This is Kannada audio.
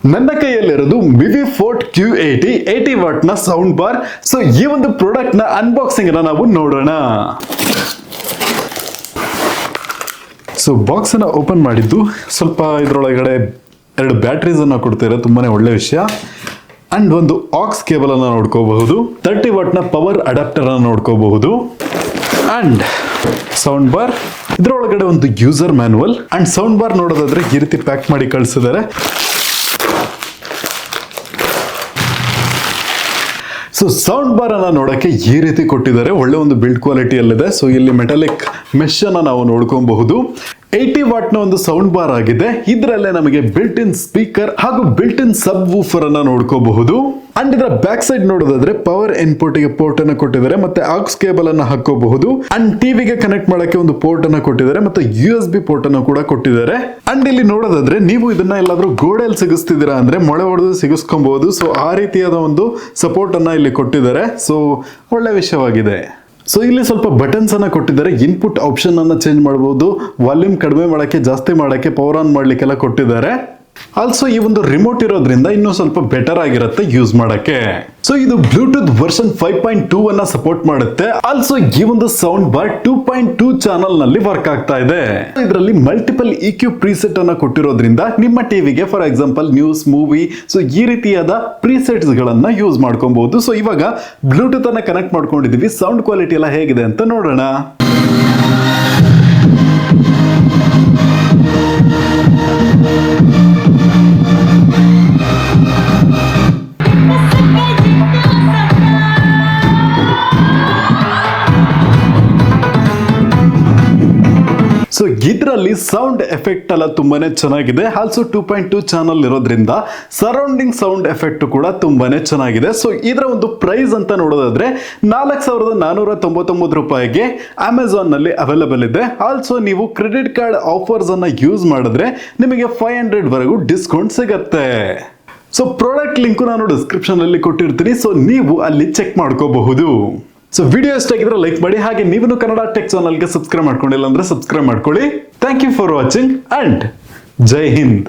ನನ್ನ ಕೈಯಲ್ಲಿರೋದು ಮಿವಿ ಫೋರ್ಟ್ Q80 80 ವಾಟ್ ನ ಸೌಂಡ್ ಬಾರ್. ಸೊ ಈ ಒಂದು ಪ್ರಾಡಕ್ಟ್ ನ ಅನ್ಬಾಕ್ಸಿಂಗ್ ಅನ್ನ ನಾವು ನೋಡೋಣ. ಸೊ ಬಾಕ್ಸ್ ಅನ್ನ ಓಪನ್ ಮಾಡಿದ್ದು ಸ್ವಲ್ಪ ಇದರೊಳಗಡೆ 2 ಬ್ಯಾಟರೀಸ್ ಅನ್ನ ಕೊಡ್ತಾರೆ, ತುಂಬಾನೇ ಒಳ್ಳೆ ವಿಷಯ. ಅಂಡ್ ಒಂದು ಆಕ್ಸ್ ಕೇಬಲ್ ಅನ್ನ ನೋಡ್ಕೋಬಹುದು, 30 ವಾಟ್ ನ ಪವರ್ ಅಡಾಪ್ಟರ್ ಅನ್ನ ನೋಡ್ಕೋಬಹುದು. ಅಂಡ್ ಸೌಂಡ್ ಬಾರ್, ಇದರೊಳಗಡೆ ಒಂದು user manual. And sound bar ನೋಡೋದಾದ್ರೆ ಈ ರೀತಿ ಪ್ಯಾಕ್ ಮಾಡಿ ಕಳಿಸಿದ್ದಾರೆ. ಸೊ ಸೌಂಡ್ ಬಾರ್ ಅನ್ನ ನೋಡಕ್ಕೆ ಈ ರೀತಿ ಕೊಟ್ಟಿದ್ದಾರೆ, ಒಳ್ಳೆ ಒಂದು ಬಿಲ್ಡ್ ಕ್ವಾಲಿಟಿಯಲ್ಲಿದೆ. ಸೊ ಇಲ್ಲಿ ಮೆಟಾಲಿಕ್ ಮೆಶ್ ಅನ್ನ ನಾವು ನೋಡ್ಕೊಬಹುದು. 80 ವಾಟ್ ನ ಒಂದು ಸೌಂಡ್ ಬಾರ್ ಆಗಿದೆ. ಇದರಲ್ಲೇ ನಮಗೆ ಬಿಲ್ಟ್ ಇನ್ ಸ್ಪೀಕರ್ ಹಾಗೂ ಬಿಲ್ಟ್ ಇನ್ ಸಬ್ ವೂಫರ್ ಅನ್ನ ನೋಡ್ಕೋಬಹುದು. ಅಂಡ್ ಇದರ ಬ್ಯಾಕ್ ಸೈಡ್ ನೋಡೋದಾದ್ರೆ ಪವರ್ ಇನ್ಪುಟ್ ಗೆ ಪೋರ್ಟ್ ಅನ್ನ ಕೊಟ್ಟಿದ್ದಾರೆ, ಮತ್ತೆ ಆಕ್ಸ್ ಕೇಬಲ್ ಅನ್ನ ಹಾಕೋಬಹುದು. ಅಂಡ್ ಟಿವಿಗೆ ಕನೆಕ್ಟ್ ಮಾಡಕ್ಕೆ ಒಂದು ಪೋರ್ಟ್ ಅನ್ನ ಕೊಟ್ಟಿದ್ದಾರೆ, ಮತ್ತೆ USB ಪೋರ್ಟ್ ಅನ್ನು ಕೂಡ ಕೊಟ್ಟಿದ್ದಾರೆ. ಅಂಡ್ ಇಲ್ಲಿ ನೋಡೋದಾದ್ರೆ ನೀವು ಇದನ್ನ ಎಲ್ಲಾದ್ರೂ ಗೋಡೆಯಲ್ಲಿ ಸಿಗಿಸ್ತಿದ್ದೀರಾ ಅಂದ್ರೆ ಮೊಳೆ ಹೊಡೆದು ಸಿಗಿಸ್ಕೊಬಹುದು. ಸೊ ಆ ರೀತಿಯಾದ ಒಂದು ಸಪೋರ್ಟ್ ಅನ್ನ ಇಲ್ಲಿ ಕೊಟ್ಟಿದ್ದಾರೆ. ಸೊ ಒಳ್ಳೆ ವಿಷಯವಾಗಿದೆ. ಸೊ ಇಲ್ಲಿ ಸ್ವಲ್ಪ ಬಟನ್ಸ್ ಅನ್ನ ಕೊಟ್ಟಿದ್ದಾರೆ, ಇನ್ಪುಟ್ ಆಪ್ಷನ್ ಅನ್ನ ಚೇಂಜ್ ಮಾಡಬಹುದು, ವಾಲ್ಯೂಮ್ ಕಡಿಮೆ ಮಾಡಕ್ಕೆ ಜಾಸ್ತಿ ಮಾಡಕ್ಕೆ ಪವರ್ ಆನ್ ಮಾಡ್ಲಿಕ್ಕೆಲ್ಲ ಕೊಟ್ಟಿದ್ದಾರೆ. ಆಲ್ಸೋ ಈ ಒಂದು ರಿಮೋಟ್ ಇರೋದ್ರಿಂದ ಇನ್ನೂ ಸ್ವಲ್ಪ ಬೆಟರ್ ಆಗಿರುತ್ತೆ ಯೂಸ್ ಮಾಡಕ್ಕೆ. ಸೊ ಇದು ಬ್ಲೂಟೂತ್ ವರ್ಷನ್ 5.2 ಅನ್ನ ಸಪೋರ್ಟ್ ಮಾಡುತ್ತೆ. ಆಲ್ಸೋ ಈ ಒಂದು ಸೌಂಡ್ ಬಾರ್ 2.2 ಚಾನಲ್ ನಲ್ಲಿ ವರ್ಕ್ ಆಗ್ತಾ ಇದೆ. ಇದರಲ್ಲಿ ಮಲ್ಟಿಪಲ್ EQ ಪ್ರಿಸೆಟ್ ಅನ್ನ ಕೊಟ್ಟಿರೋದ್ರಿಂದ ನಿಮ್ಮ ಟಿವಿಗೆ for example news, movie, so ಈ ರೀತಿಯಾದ ಪ್ರಿಸೆಟ್ಸ್ ಗಳನ್ನ ಯೂಸ್ ಮಾಡ್ಕೊಬಹುದು. ಸೊ ಇವಾಗ ಬ್ಲೂಟೂತ್ ಅನ್ನ ಕನೆಕ್ಟ್ ಮಾಡ್ಕೊಂಡಿದೀವಿ, ಸೌಂಡ್ ಕ್ವಾಲಿಟಿ ಎಲ್ಲ ಹೇಗಿದೆ ಅಂತ ನೋಡೋಣ. ಸೊ ಇದರಲ್ಲಿ ಸೌಂಡ್ ಎಫೆಕ್ಟ್ ಎಲ್ಲ ತುಂಬಾನೇ ಚೆನ್ನಾಗಿದೆ. ಆಲ್ಸೋ 2.2 ಚಾನಲ್ ಇರೋದ್ರಿಂದ ಸರೌಂಡಿಂಗ್ ಸೌಂಡ್ ಎಫೆಕ್ಟ್ ಕೂಡ ತುಂಬಾನೇ ಚೆನ್ನಾಗಿದೆ. ಸೊ ಇದರ ಒಂದು ಪ್ರೈಸ್ ಅಂತ ನೋಡೋದಾದ್ರೆ 4499 ರೂಪಾಯಿಗೆ ಅಮೆಝಾನ್ ನಲ್ಲಿ ಅವೈಲೇಬಲ್ ಇದೆ. ಆಲ್ಸೋ ನೀವು ಕ್ರೆಡಿಟ್ ಕಾರ್ಡ್ ಆಫರ್ಸ್ ಅನ್ನ ಯೂಸ್ ಮಾಡಿದ್ರೆ ನಿಮಗೆ 500 ವರೆಗೂ ಡಿಸ್ಕೌಂಟ್ ಸಿಗತ್ತೆ. ಸೊ ಪ್ರಾಡಕ್ಟ್ ಲಿಂಕ್ ನಾನು ಡಿಸ್ಕ್ರಿಪ್ಷನ್ ಅಲ್ಲಿ ಕೊಟ್ಟಿರ್ತೀನಿ, ಸೊ ನೀವು ಅಲ್ಲಿ ಚೆಕ್ ಮಾಡ್ಕೋಬಹುದು. ಸೊ ವಿಡಿಯೋ ಇಷ್ಟ ಆಗಿದ್ರೆ ಲೈಕ್ ಮಾಡಿ, ಹಾಗೆ ನೀವು ಕನ್ನಡ ಟೆಕ್ ಚಾನಲ್ಗೆ ಸಬ್ಸ್ಕ್ರೈಬ್ ಮಾಡ್ಕೊಂಡಿಲ್ಲ ಅಂದ್ರೆ ಸಬ್ಸ್ಕ್ರೈಬ್ ಮಾಡ್ಕೊಳ್ಳಿ. Thank you for watching and Jai Hind.